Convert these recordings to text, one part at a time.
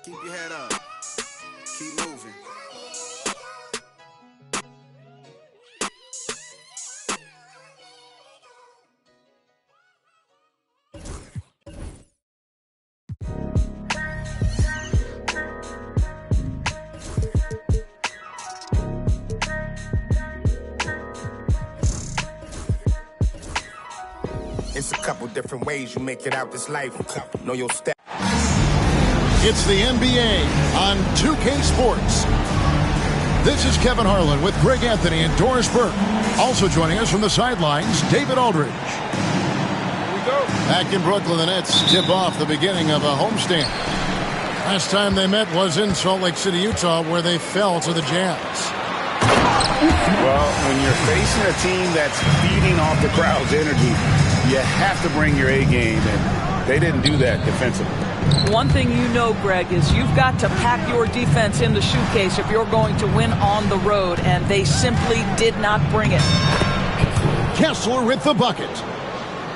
Keep your head up. Keep moving. It's a couple different ways you make it out this life. Know your step. It's the NBA on 2K Sports. This is Kevin Harlan with Greg Anthony and Doris Burke. Also joining us from the sidelines, David Aldridge. Here we go. Back in Brooklyn, the Nets tip off the beginning of a homestand. Last time they met was in Salt Lake City, Utah, where they fell to the Jazz. Well, when you're facing a team that's feeding off the crowd's energy, you have to bring your A game, and they didn't do that defensively. One thing you know, Greg, is you've got to pack your defense in the shoe-case if you're going to win on the road, and they simply did not bring it. Kessler with the bucket.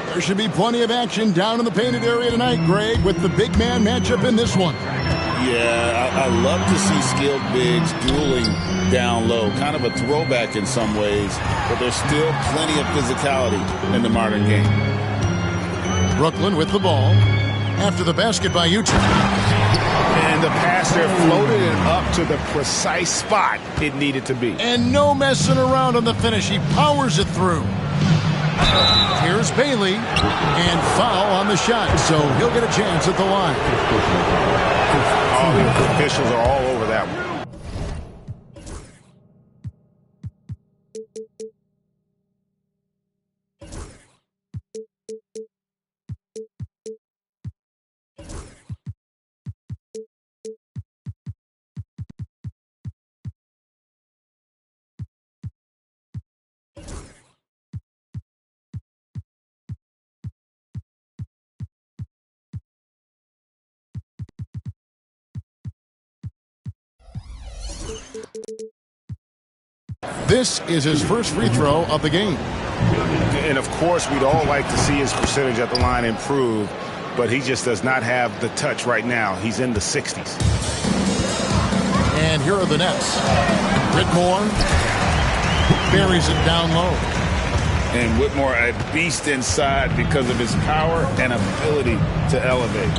There should be plenty of action down in the painted area tonight, Greg, with the big man matchup in this one. Yeah, I love to see skilled bigs dueling down low. Kind of a throwback in some ways, but there's still plenty of physicality in the modern game. Brooklyn with the ball after the basket by Utah. And the pass there floated it up to the precise spot it needed to be. And no messing around on the finish. He powers it through. Here's Bailey, and foul on the shot, so he'll get a chance at the line. Oh, the officials are all over that one. This is his first free throw of the game. And, of course, we'd all like to see his percentage at the line improve, but he just does not have the touch right now. He's in the 60s. And here are the Nets. Whitmore buries it down low. And Whitmore, a beast inside because of his power and ability to elevate.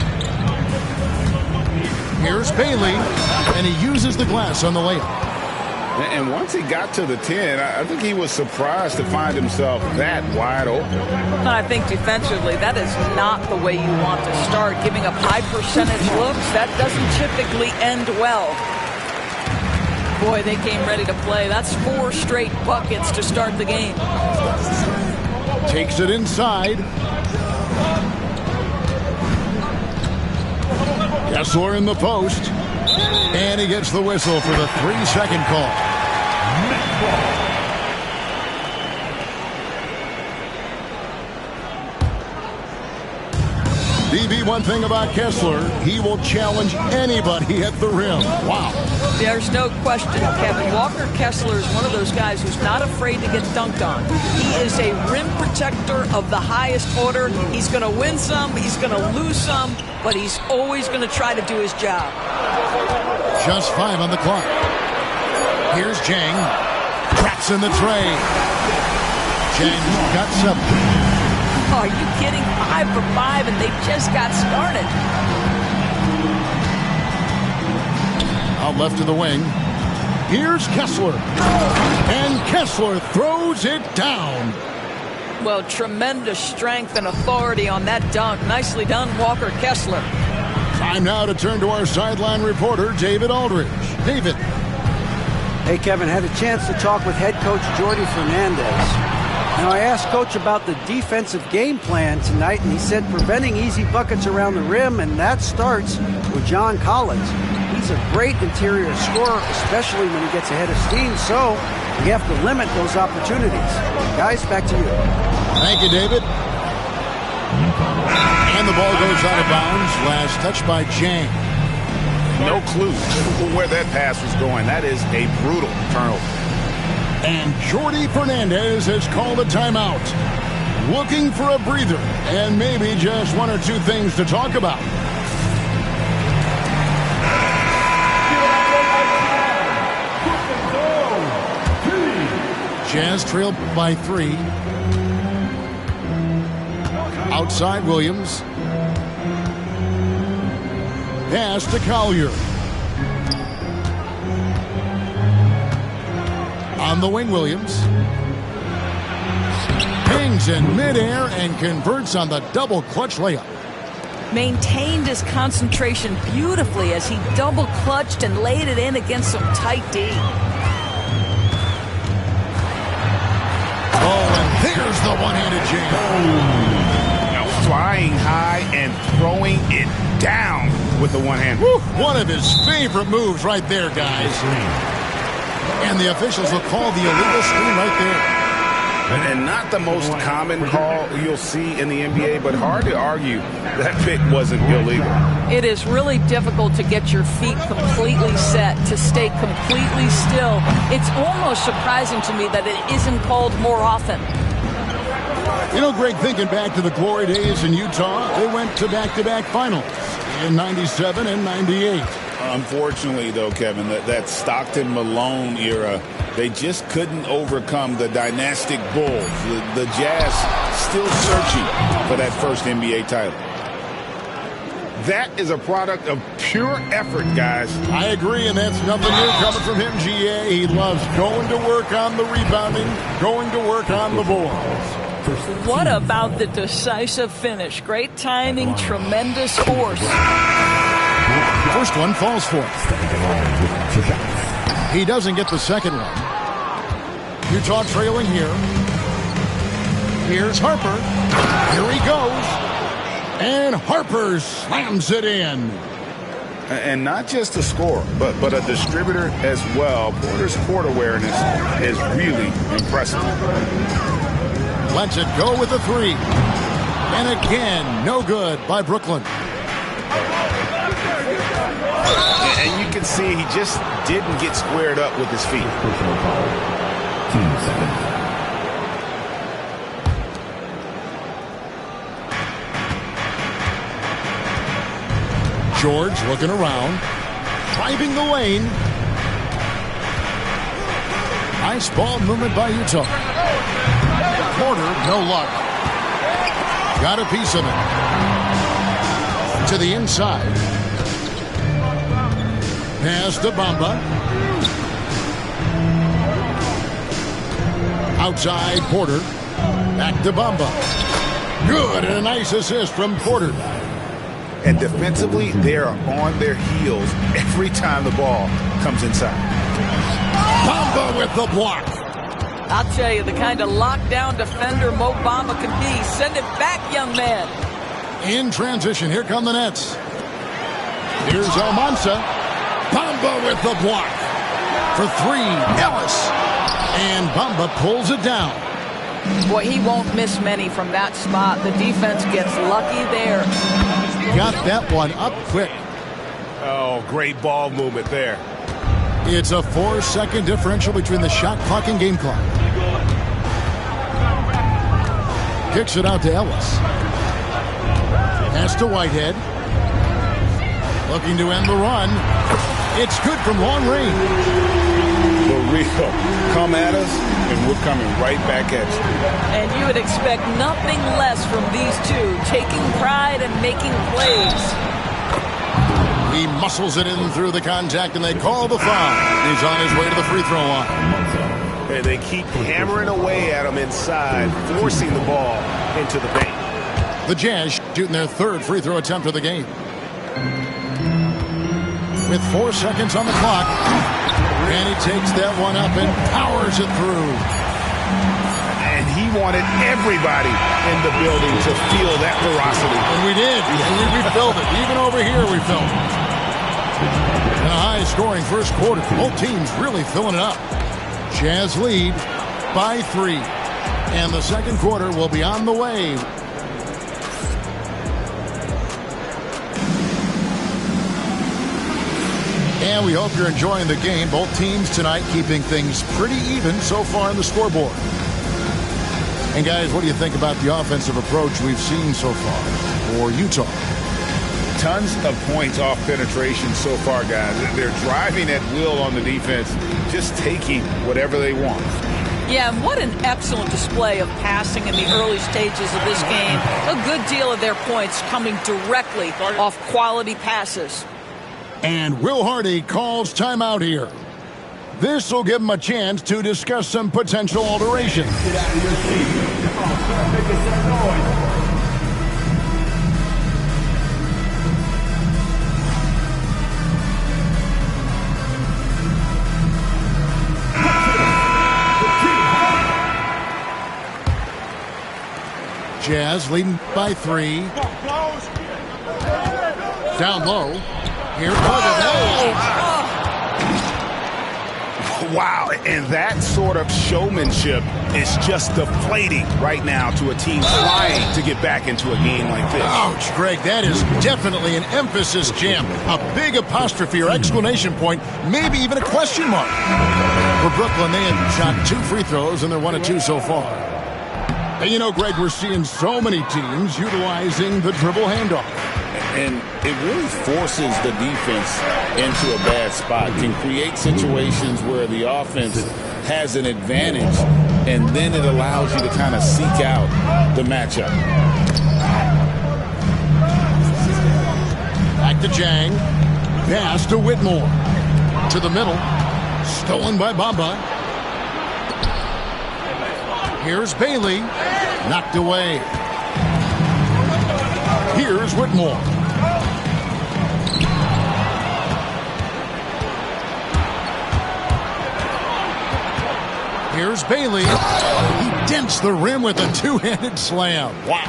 Here's Bailey, and he uses the glass on the layup. And once he got to the 10, I think he was surprised to find himself that wide open. I think defensively, that is not the way you want to start. Giving up high percentage looks, that doesn't typically end well. Boy, they came ready to play. That's 4 straight buckets to start the game. Takes it inside. Kessler in the post. And he gets the whistle for the 3-second call. BB, one thing about Kessler, he will challenge anybody at the rim. Wow. There's no question, Kevin. Walker Kessler is one of those guys who's not afraid to get dunked on. He is a rim protector of the highest order. He's going to win some, he's going to lose some, but he's always going to try to do his job. Just 5 on the clock. Here's Jang. Cracks in the tray. Jang got 7. Oh, are you kidding? 5 for 5, and they just got started. Out left to the wing. Here's Kessler. And Kessler throws it down. Well, tremendous strength and authority on that dunk. Nicely done, Walker Kessler. Time now to turn to our sideline reporter, David Aldridge. David. Hey, Kevin, had a chance to talk with head coach Jordi Fernandez. Now, I asked Coach about the defensive game plan tonight, and he said preventing easy buckets around the rim, and that starts with John Collins. He's a great interior scorer, especially when he gets ahead of steam, so we have to limit those opportunities. Guys, back to you. Thank you, David. And the ball goes out of bounds. Last touch by Jang. No clue where that pass was going. That is a brutal turnover. And Jordi Fernandez has called a timeout. Looking for a breather and maybe just 1 or 2 things to talk about. Jazz trail by 3. Outside Williams. Pass to Collier. On the wing, Williams. Hangs in midair and converts on the double clutch layup. Maintained his concentration beautifully as he double clutched and laid it in against some tight D. Oh, and there's the one-handed jam. Now flying high and throwing it down with the one hand. Woo, one of his favorite moves right there, guys. And the officials will call the illegal screen right there. And not the most common call you'll see in the NBA, but hard to argue that pick wasn't illegal. It is really difficult to get your feet completely set, to stay completely still. It's almost surprising to me that it isn't called more often. You know, Greg, thinking back to the glory days in Utah, they went to back-to-back finals in 97 and 98. Unfortunately, though, Kevin, that Stockton-Malone era, they just couldn't overcome the dynastic Bulls. The Jazz still searching for that first NBA title. That is a product of pure effort, guys. I agree, and that's nothing new coming from him, GA. He loves going to work on the rebounding, going to work on the boards. What about the decisive finish? Great timing, tremendous force. First one falls for it. He doesn't get the second one. Utah trailing here. Here's Harper. Here he goes. And Harper slams it in. And not just a scorer, but a distributor as well. Porter's court awareness is really impressive. Lets it go with the 3. And again, no good by Brooklyn. And you can see he just didn't get squared up with his feet. George looking around, driving the lane. Nice ball movement by Utah. Porter, no luck. Got a piece of it. To the inside. Pass to Bamba. Outside Porter. Back to Bamba. Good, and a nice assist from Porter. And defensively, they're on their heels every time the ball comes inside. Bamba with the block. I'll tell you, the kind of lockdown defender Mo Bamba can be. Send it back, young man. In transition, here come the Nets. Here's Almanza. Bamba with the block. For 3, Ellis. And Bamba pulls it down. Boy, he won't miss many from that spot. The defense gets lucky there. Got that one up quick. Oh, great ball movement there. It's a 4-second differential between the shot clock and game clock. Kicks it out to Ellis. Pass to Whitehead. Looking to end the run. It's good from long range. For real. Come at us, and we're coming right back at you. And you would expect nothing less from these two, taking pride and making plays. He muscles it in through the contact, and they call the foul. He's on his way to the free throw line. And they keep hammering away at him inside, forcing the ball into the paint. The Jazz shooting their 3rd free throw attempt of the game. With 4 seconds on the clock, and he takes that one up and powers it through. And he wanted everybody in the building to feel that ferocity. And we did. We felt it. Even over here, we felt it. And a high-scoring first quarter. Both teams really filling it up. Jazz lead by 3. And the second quarter will be on the way. And we hope you're enjoying the game. Both teams tonight keeping things pretty even so far on the scoreboard. And guys, what do you think about the offensive approach we've seen so far for Utah? Tons of points off penetration so far, guys. They're driving at will on the defense, just taking whatever they want. Yeah, and what an excellent display of passing in the early stages of this game. A good deal of their points coming directly off quality passes. And Will Hardy calls timeout here. This will give him a chance to discuss some potential alterations. Get out of your seat. Come on, start making some noise. Jazz leading by 3. Down low. Here Wow, and that sort of showmanship is just deflating right now to a team trying to get back into a game like this. Ouch, Greg, that is definitely an emphasis jam. A big apostrophe or exclamation point, maybe even a question mark. For Brooklyn, they had shot 2 free throws, and they're 1 of 2 so far. And you know, Greg, we're seeing so many teams utilizing the dribble handoff. And it really forces the defense into a bad spot, can create situations where the offense has an advantage, and then it allows you to kind of seek out the matchup. Back to Jang. Pass to Whitmore. To the middle. Stolen by Bamba. Here's Bailey. Knocked away. Here's Whitmore. Here's Bailey. He dents the rim with a 2-handed slam. Wow.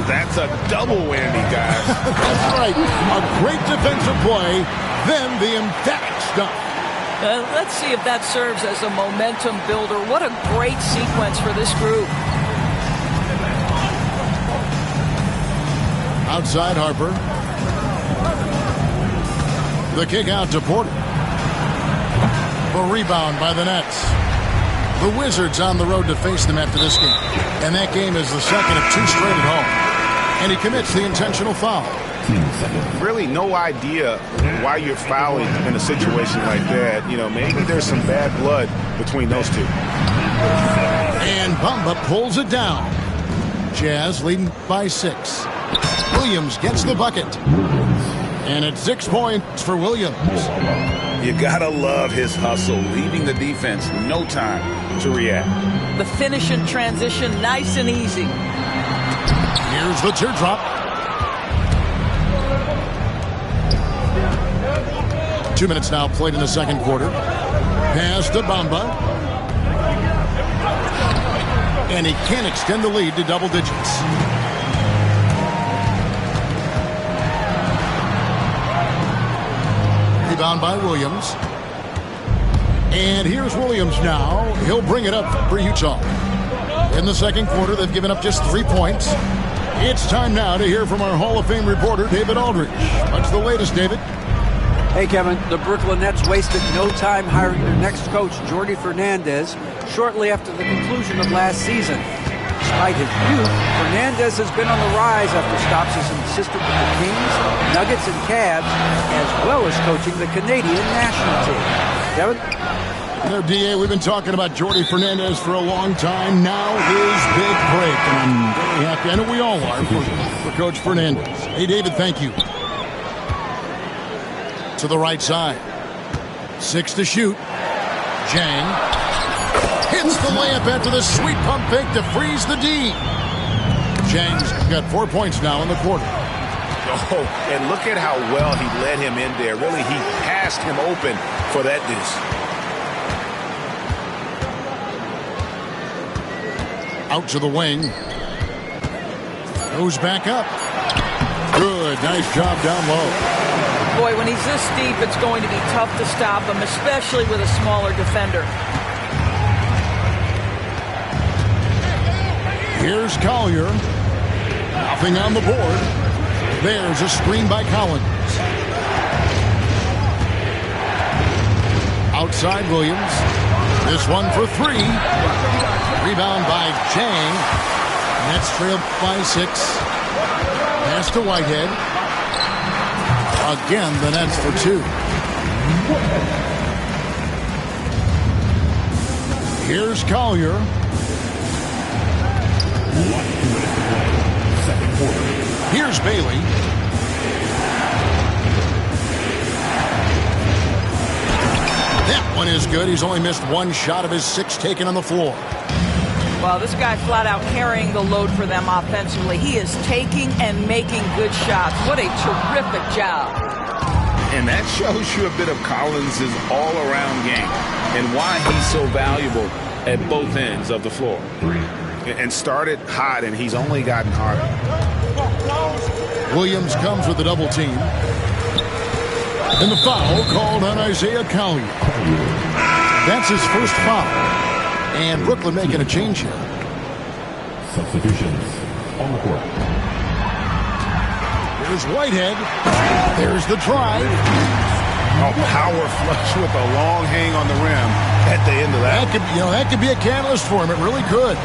That's a double whammy, guys. That's right. A great defensive play, then the emphatic stuff. Let's see if that serves as a momentum builder. What a great sequence for this group. Outside Harper. The kick out to Porter. A rebound by the Nets. The Wizards on the road to face them after this game. And that game is the second of 2 straight at home. And he commits the intentional foul. Really no idea why you're fouling in a situation like that. You know, maybe there's some bad blood between those two. And Bamba pulls it down. Jazz leading by 6. Williams gets the bucket. And it's 6 points for Williams. You gotta love his hustle, leaving the defense no time to react. The finish in transition, nice and easy. Here's the teardrop. 2 minutes now played in the second quarter. Pass to Bamba. And he can't extend the lead to double digits. Rebound by Williams. And here's Williams now. He'll bring it up for Utah. In the second quarter, they've given up just 3 points. It's time now to hear from our Hall of Fame reporter, David Aldridge. What's the latest, David? Hey, Kevin, the Brooklyn Nets wasted no time hiring their next coach, Jordi Fernandez, shortly after the conclusion of last season. Despite his youth, Fernandez has been on the rise after stops as an assistant with the Kings, Nuggets, and Cavs, as well as coaching the Canadian national team. Kevin? You know, D.A., we've been talking about Jordi Fernandez for a long time. Now his big break. And I'm very happy. I know we all are for Coach Fernandez. Hey, David, thank you. To the right side. 6 to shoot. Jang hits the layup after the sweet pump fake to freeze the D. Jang's got 4 points now in the quarter. Oh, and look at how well he led him in there. Really, he passed him open for that deuce. Out to the wing. Goes back up. Good. Nice job down low. Boy, when he's this deep, it's going to be tough to stop him, especially with a smaller defender. Here's Collier. Nothing on the board. There's a screen by Collins. Outside Williams. This one for 3. Rebound by Jang. Nets trailed by 6. Pass to Whitehead. Again, the Nets for 2. Here's Collier. Second quarter. Here's Bailey. That one is good. He's only missed one shot of his 6 taken on the floor. Well, this guy flat out carrying the load for them offensively. He is taking and making good shots. What a terrific job. And that shows you a bit of Collins' all-around game and why he's so valuable at both ends of the floor. And started hot, and he's only gotten harder. Williams comes with a double team. And the foul called on Isaiah Collier. That's his first foul. And Brooklyn making a change here. Substitutions on the court. Here's Whitehead. There's the drive. Oh, power flush with a long hang on the rim at the end of that. That could be a catalyst for him. It really could.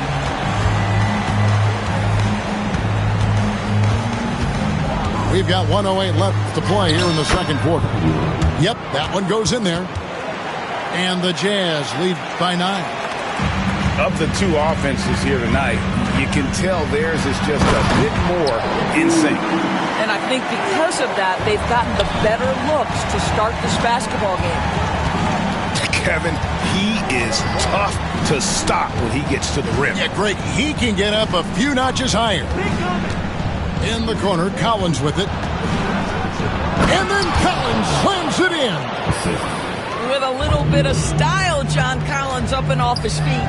We've got 1:08 left to play here in the second quarter. Yep, that one goes in there. And the Jazz lead by 9. Of the two offenses here tonight, you can tell theirs is just a bit more in sync. And I think because of that, they've gotten the better looks to start this basketball game. Kevin, he is tough to stop when he gets to the rim. Yeah, Greg, he can get up a few notches higher. In the corner, Collins with it. And then Collins slams it in. With a little bit of style, John Collins up and off his feet.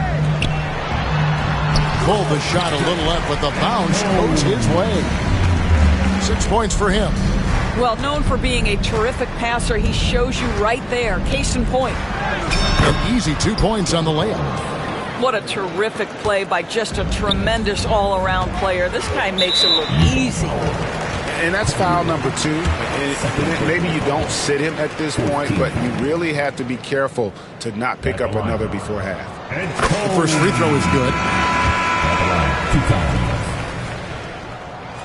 Pulled the shot a little left, but the bounce goes his way. 6 points for him. Well, known for being a terrific passer, he shows you right there. Case in point. An easy 2 points on the layup. What a terrific play by just a tremendous all-around player. This guy makes it look easy. And that's foul number 2. And maybe you don't sit him at this point, but you really have to be careful to not pick up another before half. The first free throw is good.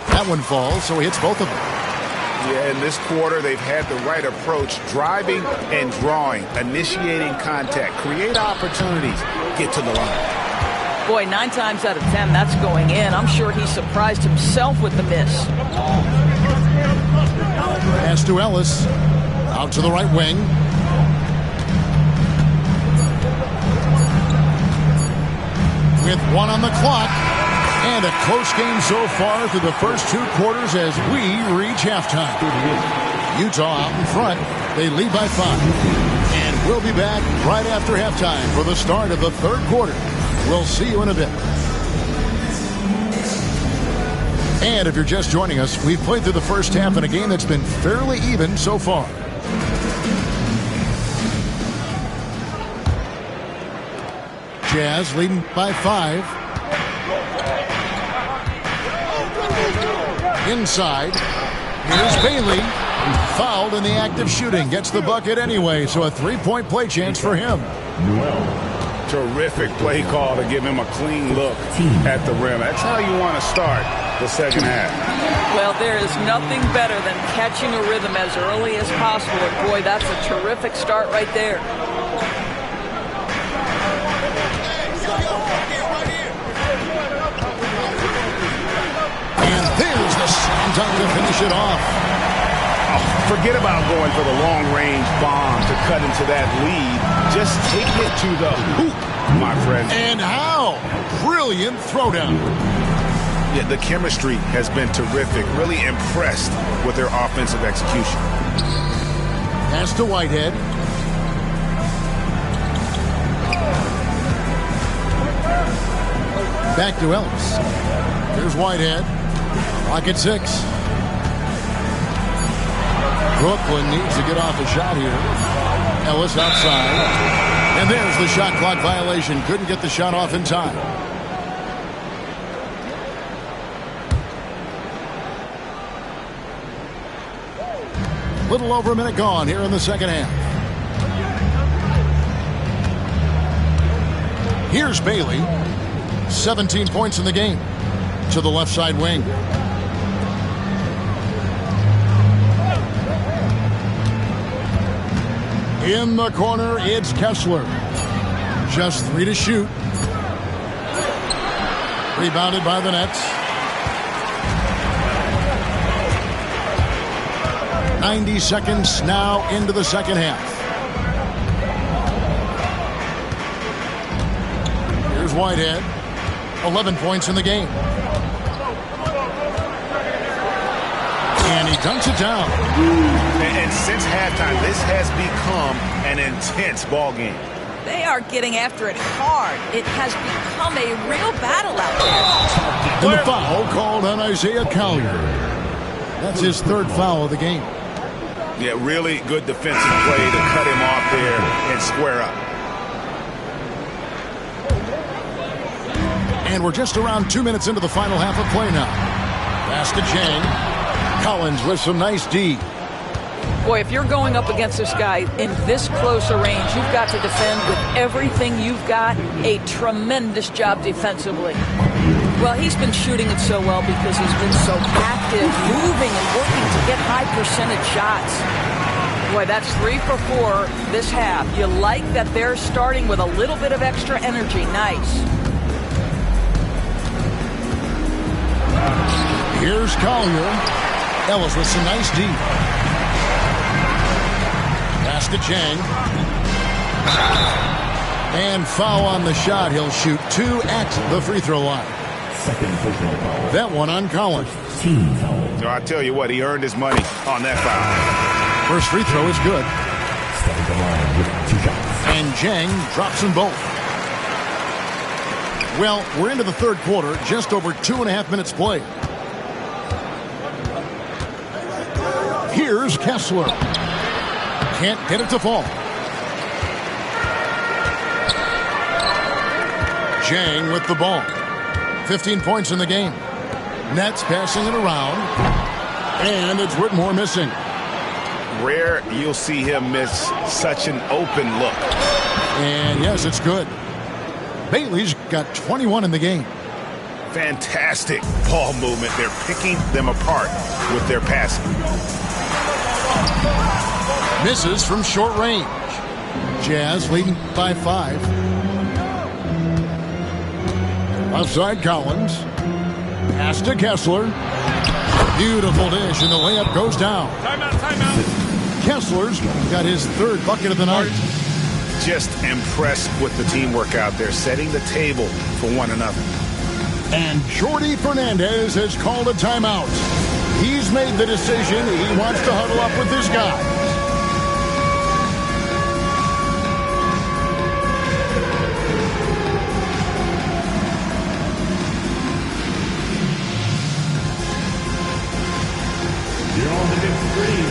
That one falls, so he hits both of them. Yeah, in this quarter, they've had the right approach, driving and drawing, initiating contact, create opportunities, get to the line. Boy, 9 times out of 10, that's going in. I'm sure he surprised himself with the miss. Pass to Ellis. Out to the right wing. With 1 on the clock. And a close game so far through the first 2 quarters as we reach halftime. Utah out in front. They lead by 5. And we'll be back right after halftime for the start of the third quarter. We'll see you in a bit. And if you're just joining us, we've played through the first half in a game that's been fairly even so far. Jazz leading by 5. Inside. Here's Bailey. Fouled in the act of shooting. Gets the bucket anyway, so a 3-point play chance for him. Terrific play call to give him a clean look at the rim. That's how you want to start the second half. Well, there is nothing better than catching a rhythm as early as possible. And boy, that's a terrific start right there. And there's the slam dunk to finish it off. Oh, forget about going for the long-range bomb to cut into that lead. Just take it to the hoop, my friend. And how? Brilliant throwdown. Yeah, the chemistry has been terrific. Really impressed with their offensive execution. Pass to Whitehead. Back to Ellis. Here's Whitehead. Rocket 6. Brooklyn needs to get off a shot here. Ellis outside. And there's the shot clock violation. Couldn't get the shot off in time. Little over a minute gone here in the second half. Here's Bailey. 17 points in the game. To the left side wing. In the corner, it's Kessler. Just 3 to shoot. Rebounded by the Nets. 90 seconds now into the second half. Here's Whitehead. 11 points in the game. And he dunks it down. And since halftime, this has become an intense ball game. They are getting after it hard. It has become a real battle out there. And the foul called on Isaiah Collier. That's his 3rd foul of the game. Yeah, really good defensive play to cut him off there and square up. And we're just around 2 minutes into the final half of play now. Pass to Chang. Collins with some nice D. Boy, if you're going up against this guy in this close a range, you've got to defend with everything you've got. A tremendous job defensively. Well, he's been shooting it so well because he's been so active, moving and working to get high percentage shots. Boy, that's 3 for 4 this half. You like that they're starting with a little bit of extra energy. Nice. Here's Collier. Ellis with some nice D. Pass to Chang. And foul on the shot. He'll shoot 2 at the free throw line. That one on Collins. So I tell you what, he earned his money on that foul. First free throw is good. And Chang drops them both. Well, we're into the 3rd quarter, just over 2.5 minutes played. Here's Kessler. Can't get it to fall. Chang with the ball. 15 points in the game. Nets passing it around. And it's Whitmore missing. Rare you'll see him miss such an open look. And yes, it's good. Bailey's got 21 in the game. Fantastic ball movement. They're picking them apart with their passing. Misses from short range. Jazz leading by 5. Offside Collins. Pass to Kessler. Beautiful dish, and the layup goes down. Timeout, timeout. Kessler's got his 3rd bucket of the night. Just impressed with the teamwork out there, setting the table for one another. And Jordi Fernandez has called a timeout. He's made the decision. He wants to huddle up with this guy. You're on the big screen.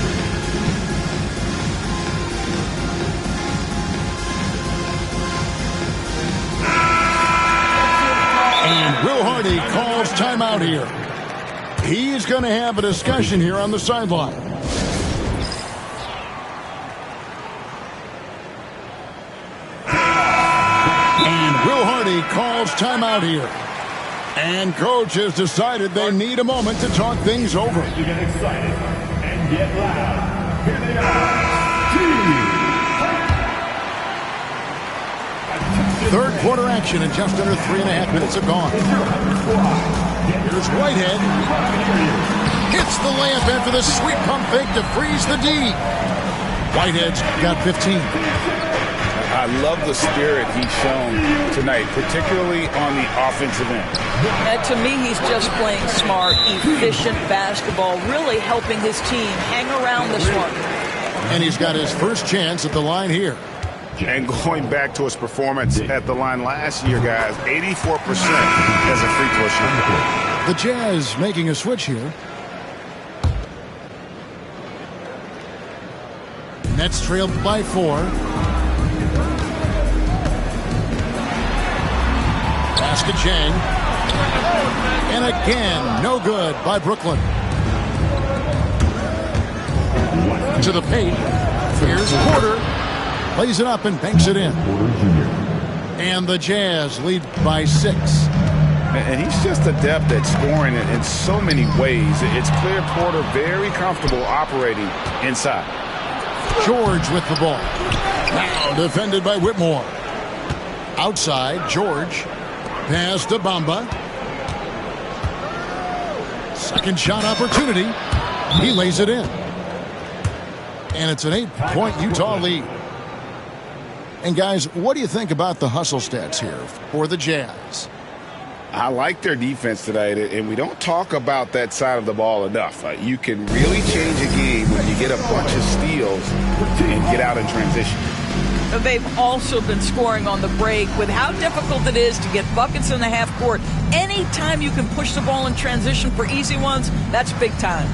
And Will Hardy calls timeout here. He's going to have a discussion here on the sideline. And Will Hardy calls timeout here. And coach has decided they need a moment to talk things over. To get excited and get loud. Here they are. Third quarter action and just under 3.5 minutes have gone. Here's Whitehead. Hits the layup after the sweep pump fake to freeze the D. Whitehead's got 15. I love the spirit he's shown tonight, particularly on the offensive end. And to me, he's just playing smart, efficient basketball, really helping his team hang around this one. And he's got his first chance at the line here. And going back to his performance at the line last year, guys, 84% as a free throw shooter. The Jazz making a switch here. Nets trailed by 4. Pass to Chang. And again, no good by Brooklyn. To the paint. Here's Porter. Plays it up and banks it in. And the Jazz lead by 6. And he's just adept at scoring in so many ways. It's clear Porter very comfortable operating inside. George with the ball. Now defended by Whitmore. Outside, George. Pass to Bamba. Second shot opportunity. He lays it in. And it's an 8-point Utah lead. And guys, what do you think about the hustle stats here for the Jazz? I like their defense tonight, and we don't talk about that side of the ball enough. You can really change a game when you get a bunch of steals and get out in transition. They've also been scoring on the break. With how difficult it is to get buckets in the half court, anytime you can push the ball in transition for easy ones, that's big time.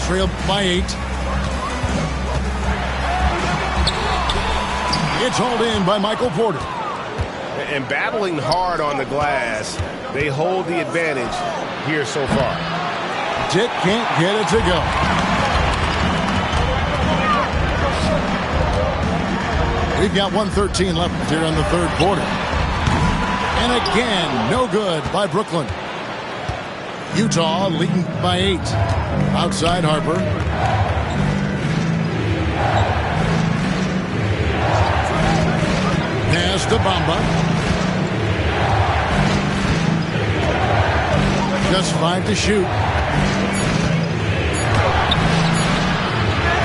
Trailed by 8. It's hauled in by Michael Porter. And battling hard on the glass, they hold the advantage here so far. Dick can't get it to go. We've got 1:13 left here in the third quarter. And again, no good by Brooklyn. Utah leading by 8. Outside Harper. Pass to Bamba. Just 5 to shoot.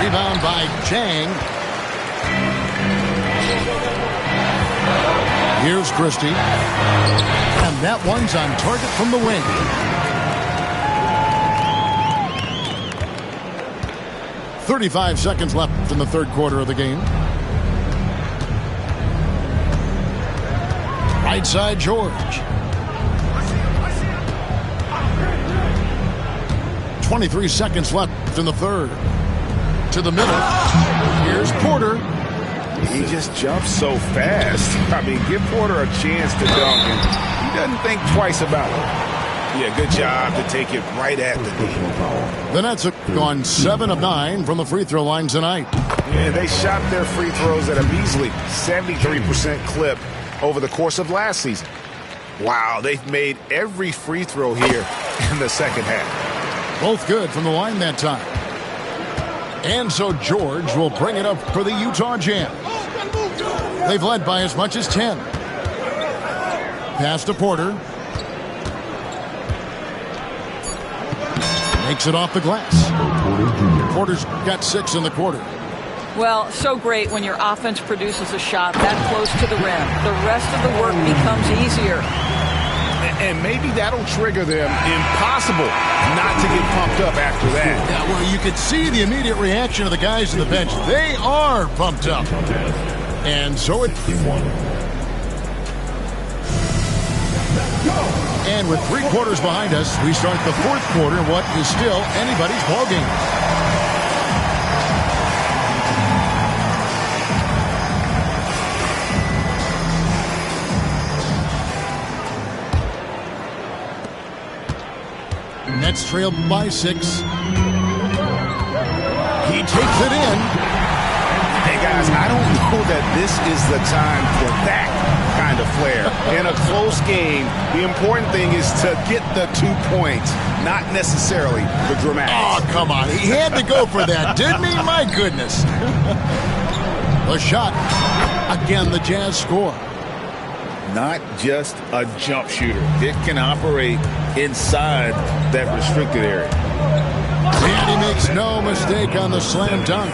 Rebound by Chang. Here's Christie. And that one's on target from the wing. .35 seconds left in the third quarter of the game. Right side, George. 23 seconds left in the third. To the middle. Here's Porter. He just jumps so fast. I mean, give Porter a chance to dunk, and he doesn't think twice about it. Yeah, good job to take it right at the knee. The Nets have gone 7 of 9 from the free throw line tonight. Yeah, they shot their free throws at a measly 73% clip over the course of last season. Wow, they've made every free throw here in the second half. Both good from the line that time. And so George will bring it up for the Utah Jazz. They've led by as much as 10. Pass to Porter. Makes it off the glass. Porter's got 6 in the quarter. Well, so great when your offense produces a shot that close to the rim. The rest of the work becomes easier. And maybe that'll trigger them. Impossible not to get pumped up after that. Yeah, well, you could see the immediate reaction of the guys on the bench. They are pumped up. And so it... And with 3 quarters behind us, we start the fourth quarter in what is still anybody's ballgame. Nets trailed by 6. He takes it in. Hey, guys, I don't know that this is the time for that kind of flair. In a close game, the important thing is to get the 2 points, not necessarily the dramatics. Oh, come on. He had to go for that, didn't he? My goodness. The shot. Again, the Jazz score. Not just a jump shooter. It can operate inside that restricted area. And he makes no mistake on the slam dunk.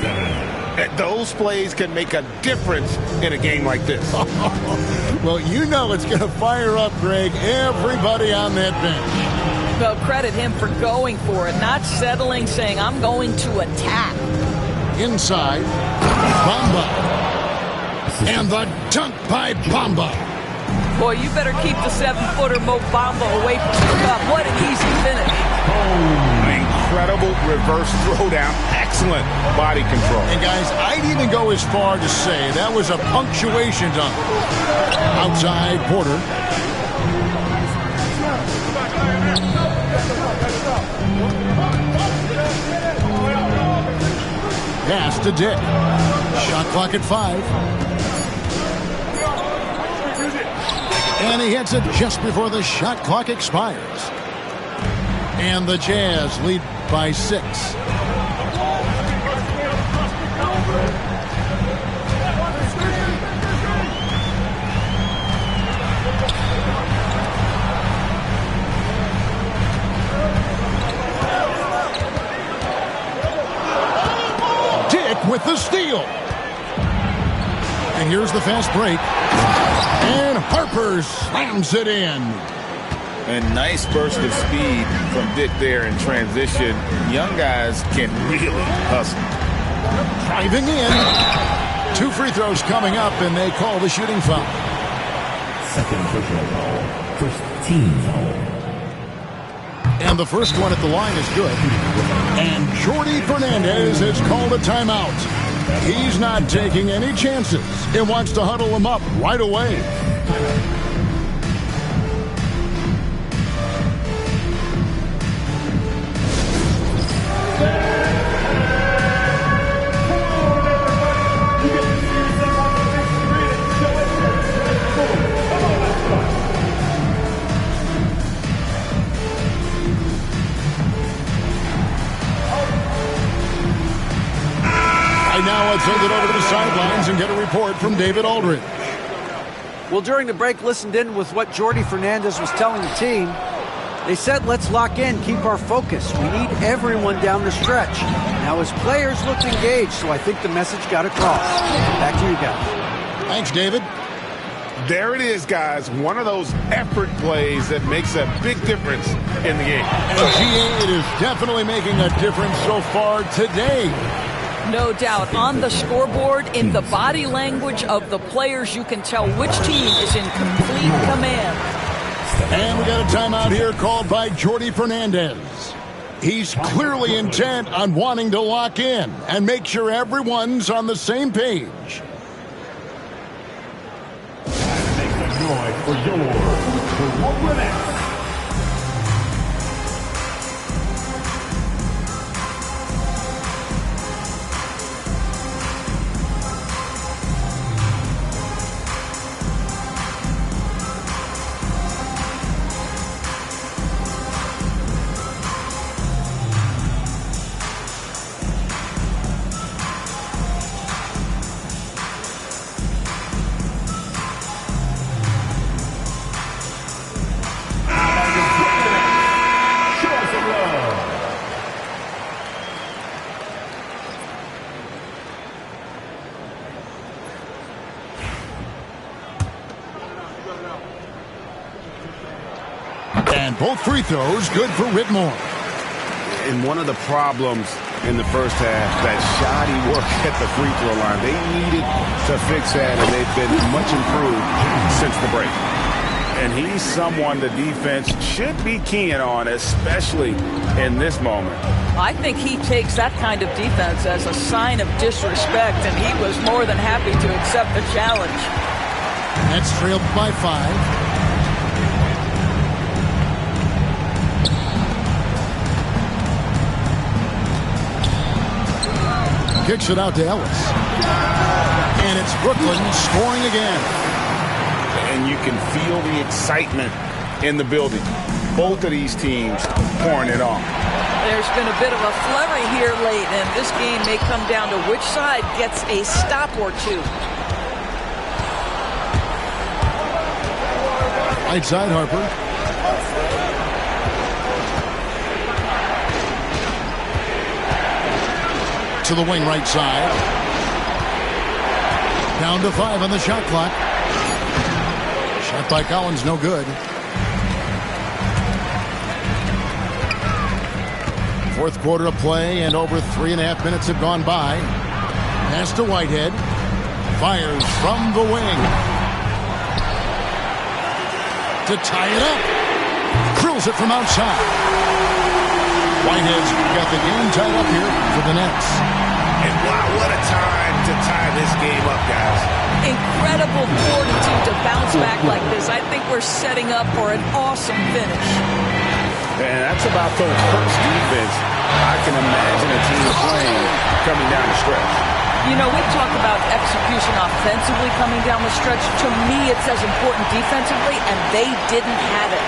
Those plays can make a difference in a game like this. Well, you know it's going to fire up, Greg, everybody on that bench. Well, credit him for going for it, not settling, saying, I'm going to attack. Inside, Bamba. And the dunk by Bamba. Boy, you better keep the 7-footer Mo Bamba away from the cup. What an easy finish. Incredible reverse throwdown. Excellent body control. And guys, I'd even go as far to say that was a punctuation dunk. Outside Porter. Pass to Dick. Shot clock at 5. And he hits it just before the shot clock expires. And the Jazz lead by 6. With the steal. And here's the fast break. And Harper slams it in. A nice burst of speed from Dick there in transition. Young guys can really hustle. Driving in. 2 free throws coming up, and they call the shooting foul. Second personal foul. First team foul. And the first one at the line is good. And Jordi Fernandez has called a timeout. He's not taking any chances. He wants to huddle him up right away. Now let's send it over to the sidelines and get a report from David Aldridge. Well, during the break, listened in with what Jordi Fernandez was telling the team. They said, let's lock in, keep our focus. We need everyone down the stretch. Now his players looked engaged, so I think the message got across. Back to you guys. Thanks, David. There it is, guys. One of those effort plays that makes a big difference in the game. And GA, it is definitely making a difference so far today. No doubt. On the scoreboard, in the body language of the players, you can tell which team is in complete command. And we got a timeout here called by Jordi Fernandez. He's clearly intent on wanting to lock in and make sure everyone's on the same page. Make some noise for George. The Brooklyn Nets. And both free throws good for Whitmore. And one of the problems in the first half, that shoddy work at the free throw line. They needed to fix that, and they've been much improved since the break. And he's someone the defense should be keying on, especially in this moment. I think he takes that kind of defense as a sign of disrespect, and he was more than happy to accept the challenge. Nets trailed by 5. Kicks it out to Ellis. And it's Brooklyn scoring again. And you can feel the excitement in the building. Both of these teams pouring it on. There's been a bit of a flurry here late, and this game may come down to which side gets a stop or two. Right side, Harper. To the wing right side. Down to 5 on the shot clock. Shot by Collins, no good. Fourth quarter of play, and over 3.5 minutes have gone by. Pass to Whitehead. Fires from the wing. To tie it up. Drills it from outside. Whitehead's got the game tied up here for the Nets. And wow, what a time to tie this game up, guys. Incredible fortitude to bounce back like this. I think we're setting up for an awesome finish. And that's about the worst defense I can imagine a team playing coming down the stretch. You know, we've talked about execution offensively coming down the stretch. To me, it's as important defensively, and they didn't have it.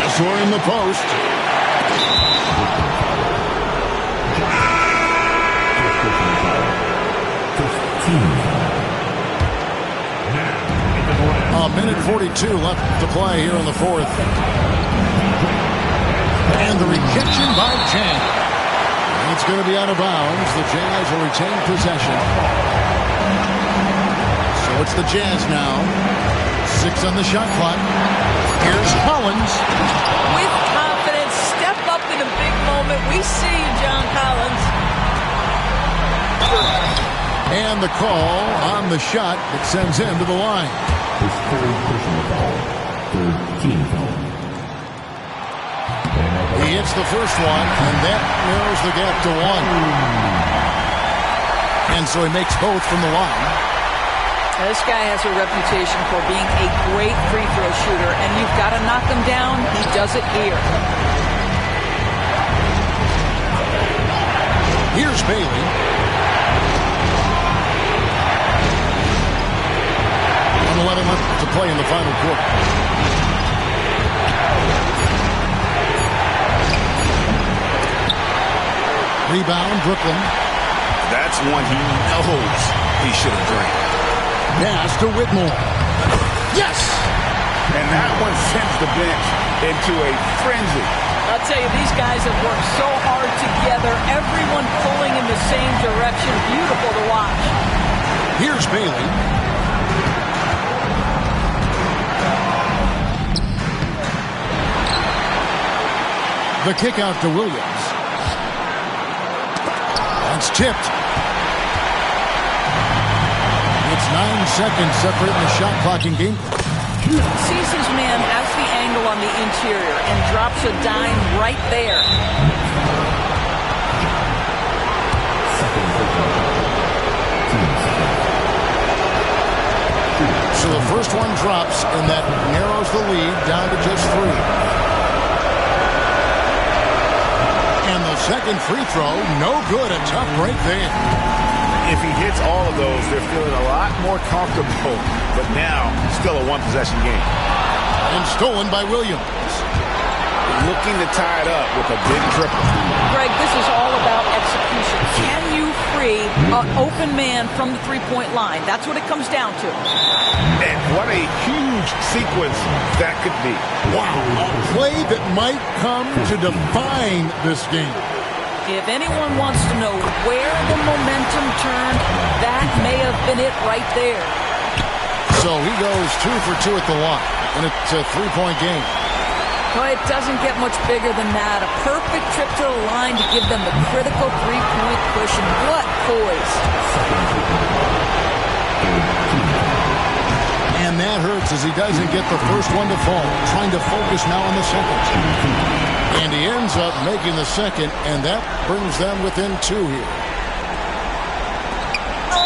Kessler in the post. A minute 42 left to play here in the fourth. And the rejection by Chang. It's going to be out of bounds. The Jazz will retain possession. So it's the Jazz now. 6 on the shot clock. Here's Collins. With confidence, step up in a big moment. We see you, John Collins. And the call on the shot that sends him to the line. His third personal foul. Third team foul. He hits the first one, and that narrows the gap to 1. And so he makes both from the line. This guy has a reputation for being a great free throw shooter, and you've got to knock him down. He does it here. Here's Bailey. 1:11 left to play in the final quarter. Rebound, Brooklyn. That's one he knows he should have drained. Pass to Whitmore. Yes! And that one sends the bench into a frenzy. I'll tell you, these guys have worked so hard together. Everyone pulling in the same direction. Beautiful to watch. Here's Bailey. The kick out to Williams. That's tipped. It's 9 seconds separating the shot clock in game. Sees his man, has the angle on the interior, and drops a dime right there. So the first one drops, and that narrows the lead down to just 3. And the second free throw, no good. A tough break there. If he hits all of those, they're feeling a lot more comfortable. But now, still a one-possession game. And stolen by Williams. Looking to tie it up with a big triple. Greg, this is all about execution. Can you free an open man from the three-point line? That's what it comes down to. And what a huge sequence that could be. Wow. A play that might come to define this game. If anyone wants to know where the momentum turned, that may have been it right there. So he goes 2 for 2 at the line, and it's a 3-point game. Well, it doesn't get much bigger than that. A perfect trip to the line to give them the critical 3-point push, and what poise. And that hurts as he doesn't get the first one to fall. Trying to focus now on the second. And he ends up making the second, and that brings them within 2 here.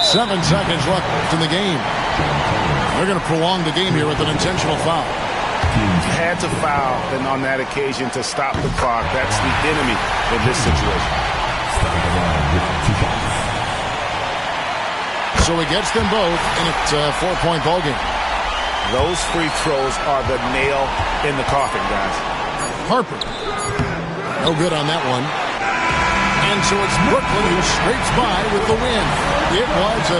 7 seconds left in the game. They're going to prolong the game here with an intentional foul. Had to foul, and on that occasion to stop the clock. That's the enemy in this situation. So he gets them both, and it's a 4-point ball game. Those free throws are the nail in the coffin, guys. Harper. No good on that one. And so it's Brooklyn who scrapes by with the win. It was a